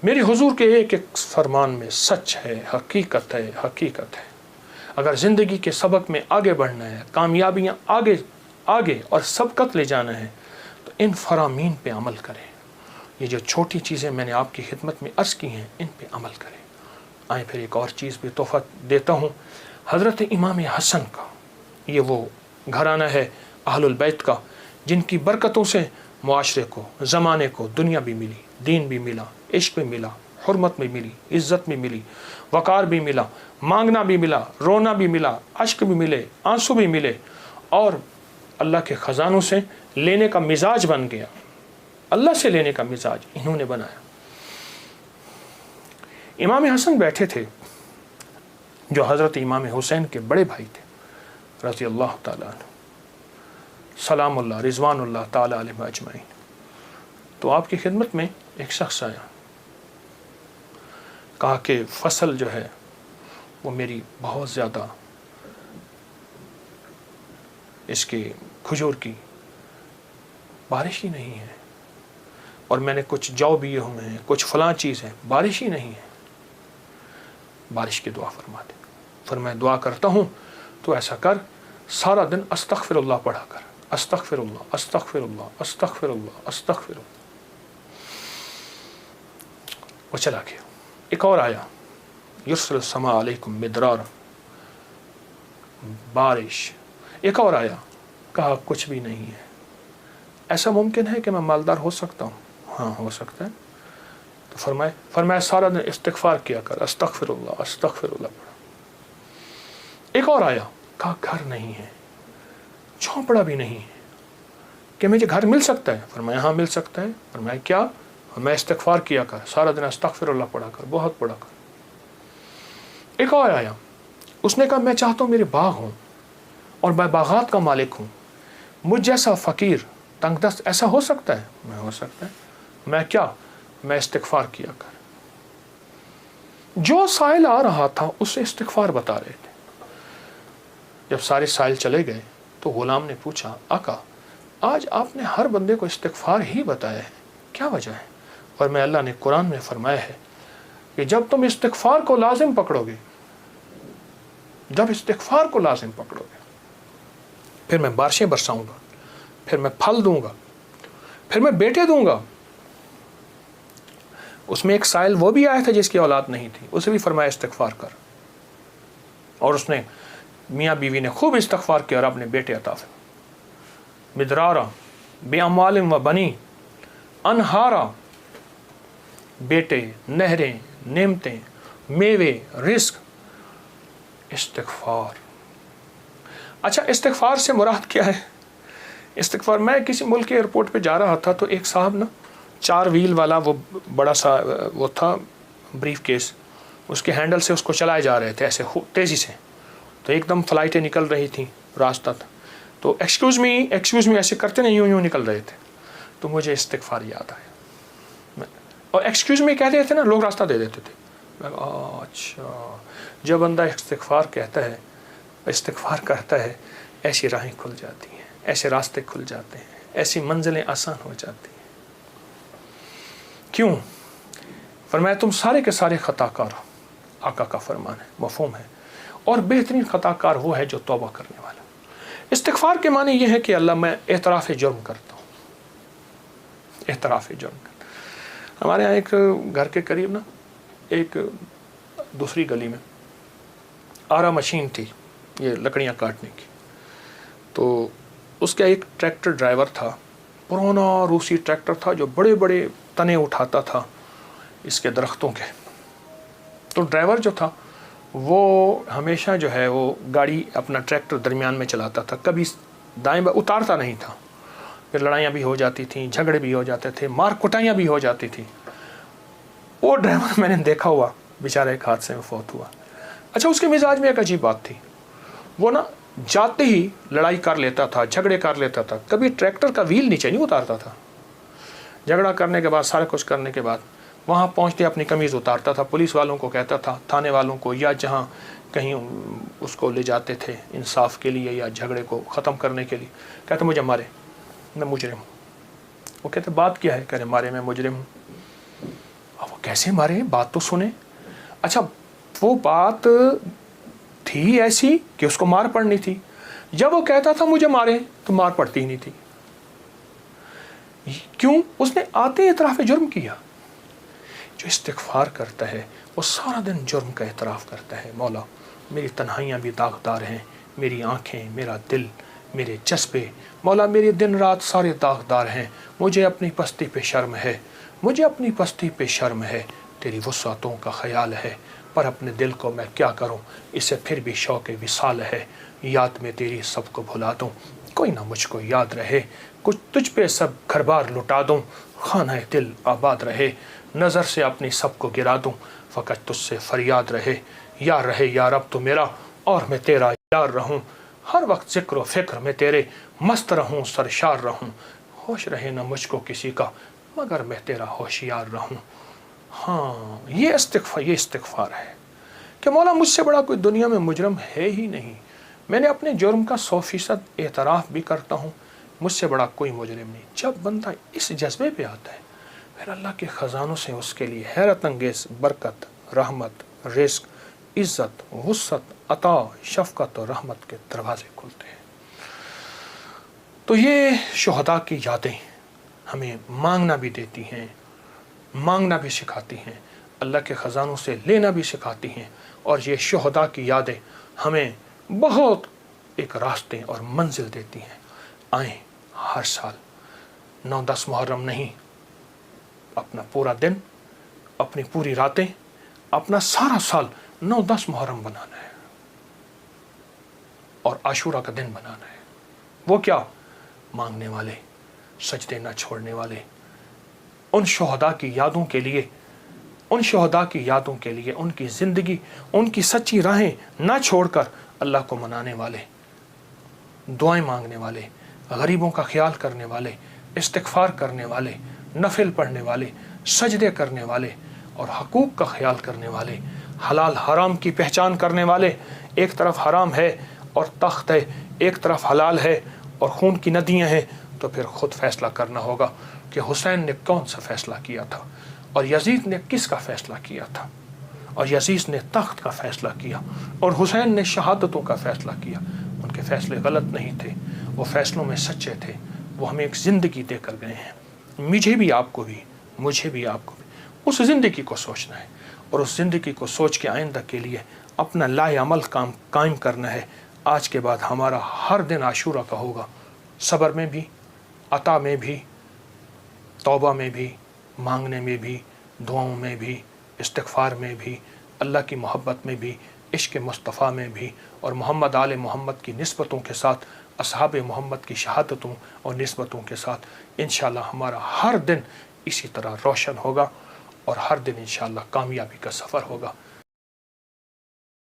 میری हुजूर के एक एक फरमान में सच है, हकीकत है, हकीकत है। अगर ज़िंदगी के सबक में आगे बढ़ना है, कामयाबियाँ आगे आगे और सबकत ले जाना है, तो इन फरामीन पे अमल करें। ये जो छोटी चीज़ें मैंने आपकी खिदमत में अर्ज़ की हैं, इन पे अमल करें। आए फिर एक और चीज़ भी तोहफ़ा देता हूँ, हज़रत इमाम हसन का, ये वो घराना है अहलुल बैत का, जिनकी बरकतों से मुआशरे को, ज़माने को दुनिया भी मिली, दीन भी मिला, इश्क भी मिला, हुर्मत भी मिली, इज़्ज़त भी मिली, वक़ार भी मिला, मांगना भी मिला, रोना भी मिला, अश्क भी मिले, आंसू भी मिले, और अल्लाह के ख़जानों से लेने का मिजाज बन गया। अल्लाह से लेने का मिजाज इन्होंने बनाया। इमाम हसन बैठे थे जो हज़रत इमाम हुसैन के बड़े भाई थे रज़ी अल्लाह ताला अन्हु, सलामुल्लाह रिज़वानुल्लाह ताला अलैहिम अजमईन। तो आपकी खिदमत में एक शख्स आया, कहा कि फसल जो है वो मेरी बहुत ज़्यादा, इसकी खजूर की बारिश ही नहीं है, और मैंने कुछ जौ बिए हुए हैं, कुछ फलां चीज़ है, बारिश ही नहीं है, बारिश की दुआ फरमा दे। फिर मैं दुआ करता हूँ, तो ऐसा कर, सारा दिन अस्तग़फिरुल्लाह पढ़ा कर, अस्तग़फिरुल्लाह अस्तग़फिरुल्लाह अस्तग़फिरुल्लाह अस्तग़फिरुल्लाह। वो चला गया। एक और आया, युर्सिल समा अलैकुम मिदरार, बारिश। एक और आया, कहा कुछ भी नहीं है। ऐसा मुमकिन है कि मैं मालदार हो सकता हूँ? हाँ, हो सकता है। तो फरमाए सारा दिन इस्तिग़फ़ार किया कर, अस्तग़फिरुल्लाह अस्तग़फिरुल्लाह पढ़ा। एक और आया, कहा घर नहीं है, झोंपड़ा भी नहीं है, कि मुझे घर मिल सकता है? फरमाया हाँ मिल सकता है। फरमाया क्या? मैं इस्तिग़फ़ार किया कर, सारा दिन अस्तग़फिरुल्लाह पढ़ा कर, बहुत पढ़ा कर। एक और आया, उसने कहा मैं चाहता हूँ मेरे बाग हूँ और मैं बागात का मालिक हूँ, मुझ जैसा फ़कीर तंगदस्त ऐसा हो सकता है? मैं हो सकता है। मैं क्या? मैं इस्तिग़फ़ार किया कर। जो साइल आ रहा था उससे इस्तिग़फ़ार बता रहे थे। जब सारे साइल चले गए तो ग़ुलाम ने पूछा, आका आज आपने हर बंदे को इस्तिग़फ़ार ही बताया है, क्या वजह है? और मैं अल्लाह ने कुरान में फरमाया है कि जब तुम इस्तिग़फ़ार को लाजिम पकड़ोगे, जब इस्तिग़फ़ार को लाजिम पकड़ोगे, फिर मैं बारिशें बरसाऊंगा, फिर मैं फल दूंगा, फिर मैं बेटे दूंगा। उसमें एक साइल वो भी आया था जिसकी औलाद नहीं थी, उसे भी फरमाया इस्तिग़फ़ार कर, और उसने मियाँ बीवी ने खूब इस्तिग़फ़ार किया और अपने बेटे अता फरमाए। मिदरारा बेअमवालिम व बनी, अनहारा, बेटे, नहरें, नेमतें, मेवे, रिज़्क़, इस्तिग़फ़ार। अच्छा, इस्तिग़फ़ार से मुराद क्या है? इस्तिग़फ़ार, मैं किसी मुल्क के एयरपोर्ट पे जा रहा था तो एक साहब ना 4 व्हील वाला वो बड़ा सा वो था ब्रीफ केस, उसके हैंडल से उसको चलाए जा रहे थे ऐसे तेज़ी से, तो एकदम फ़्लाइटें निकल रही थी, रास्ता था, तो एक्सक्यूज़ मी ऐसे करते नहीं, यूँ निकल रहे थे। तो मुझे इस्तिग़फ़ार याद आया, और एक्सक्यूज़ मी कह रहे थे ना, लोग रास्ता दे देते थे। अच्छा, जब बंदा इस्तिग़फ़ार कहता है, इस्तिग़फ़ार करता है, ऐसी राहें खुल जाती हैं, ऐसे रास्ते खुल जाते हैं, ऐसी मंजिलें आसान हो जाती हैं। क्यों? फरमाया तुम सारे के सारे खताकार हो, आका का फरमान है, मफ़हूम है, और बेहतरीन खताकार वो है जो तौबा करने वाला। इस्तिग़फ़ार के माने ये है कि अल्लाह मैं एतराफ़ जुर्म करता हूँ, एतराफ़ जुर्म करता। हमारे यहाँ एक घर के करीब ना एक दूसरी गली में आरा मशीन थी, ये लकड़ियाँ काटने की, तो उसका एक ट्रैक्टर ड्राइवर था, पुराना रूसी ट्रैक्टर था जो बड़े बड़े तने उठाता था इसके दरख्तों के। तो ड्राइवर जो था वो हमेशा जो है वो गाड़ी अपना ट्रैक्टर दरमियान में चलाता था, कभी दाएं बाएं उतारता नहीं था। फिर लड़ाइयाँ भी हो जाती थी, झगड़े भी हो जाते थे, मार कुटाइयाँ भी हो जाती थी। वो ड्राइवर मैंने देखा हुआ, बेचारा एक हादसे में फौत हुआ। अच्छा, उसके मिजाज में एक अजीब बात थी, वो ना जाते ही लड़ाई कर लेता था, झगड़े कर लेता था, कभी ट्रैक्टर का व्हील नीचे नहीं उतारता था। झगड़ा करने के बाद, सारा कुछ करने के बाद वहाँ पहुँचते अपनी कमीज़ उतारता था, पुलिस वालों को कहता था, थाने वालों को, या जहाँ कहीं उसको ले जाते थे इंसाफ के लिए या झगड़े को ख़त्म करने के लिए, कहते मुझे मारे, मैं मुजरिम हूँ। वो कहते बात क्या है? कह रहे मारे, मैं मुजरिम हूँ। अब वो कैसे मारे, बात तो सुने। अच्छा, वो बात थी ऐसी कि उसको मार पड़नी थी। जब वो कहता था मुझे मारे तो मार पड़ती ही नहीं थी। क्यों? उसने आते इतराफ जुर्म किया। जो इस्तिग़फ़ार करता है वो सारा दिन जुर्म का एतराफ़ करता है। मौला मेरी तन्हाइयाँ भी दागदार हैं, मेरी आँखें, मेरा दिल, मेरे जज्बे, मौला मेरे दिन रात सारे दागदार हैं। मुझे अपनी पस्ती पे शर्म है, मुझे अपनी पस्ती पे शर्म है। तेरी वुसअतों का ख्याल है, पर अपने दिल को मैं क्या करूं, इसे फिर भी शौक़ विसाल है। याद में तेरी सबको भुला दूं, कोई ना मुझको याद रहे। कुछ तुझ पे सब घर बार लुटा दूं, खाना दिल आबाद रहे। नज़र से अपनी सबको गिरा दूं, फ़कत तुझसे फरियाद रहे। यार रहे यार अब तो मेरा, और मैं तेरा यार रहूं। हर वक्त ज़िक्र व फ़िक्र में तेरे मस्त रहूं, सरशार रहूं। होश रहे ना मुझको किसी का, मगर मैं तेरा होशियार रहूं। हाँ, ये इस्तिग़फ़ार है कि मौला मुझसे बड़ा कोई दुनिया में मुजरम है ही नहीं। मैंने अपने जुर्म का 100% एतराफ़ भी करता हूँ, मुझसे बड़ा कोई मुजरिम नहीं। जब बंदा इस जज्बे पे आता है, फिर अल्लाह के ख़जानों से उसके लिए हैरत अंगेज़ बरकत, रहमत, रिज़्क़, इज़्ज़त, वुसअत, अता, शफ़क़त और रहमत के दरवाज़े खुलते हैं। तो ये शुहदा की यादें हमें मांगना भी देती हैं, मांगना भी सिखाती हैं, अल्लाह के ख़जानों से लेना भी सिखाती हैं। और ये शुहदा की यादें हमें बहुत एक रास्ते और मंजिल देती हैं। आएँ हर साल 9-10 मुहर्रम नहीं, अपना पूरा दिन, अपनी पूरी रातें, अपना सारा साल 9-10 मुहर्रम बनाना है और आशूरा का दिन बनाना है। वो क्या? मांगने वाले, सजदे न छोड़ने वाले, उन शुहदा की यादों के लिए, उन शुहदा की यादों के लिए, उनकी ज़िंदगी, उनकी सच्ची राहें ना छोड़कर अल्लाह को मनाने वाले, दुआएं मांगने वाले, गरीबों का ख्याल करने वाले, इस्तिग़फ़ार करने वाले, नफिल पढ़ने वाले, सजदे करने वाले और हकूक़ का ख्याल करने वाले, हलाल हराम की पहचान करने वाले। एक तरफ हराम है और तख्त है, एक तरफ हलाल है और खून की नदियाँ हैं, तो फिर ख़ुद फ़ैसला करना होगा कि हुसैन ने कौन सा फ़ैसला किया था और यज़ीद ने किसका फ़ैसला किया था। और यज़ीद ने तख्त का फ़ैसला किया और हुसैन ने शहादतों का फ़ैसला किया। उनके फ़ैसले गलत नहीं थे, वो फ़ैसलों में सच्चे थे। वो हमें एक ज़िंदगी दे कर गए हैं। मुझे भी आपको भी उस ज़िंदगी को सोचना है और उस ज़िंदगी को सोच के आइंदा के लिए अपना लाएअमल काम कायम करना है। आज के बाद हमारा हर दिन आशूरा का होगा, सब्र में भी, अता में भी, तौबा में भी, मांगने में भी, दुआओं में भी, इस्तिग़फ़ार में भी, अल्लाह की मोहब्बत में भी, इश्क़ मुस्तफ़ा में भी और मोहम्मद आले मोहम्मद की निस्बतों के साथ, असहाब मोहम्मद की शहादतों और निस्बतों के साथ इंशाअल्लाह हमारा हर दिन इसी तरह रोशन होगा और हर दिन इंशाअल्लाह कामयाबी का सफ़र होगा।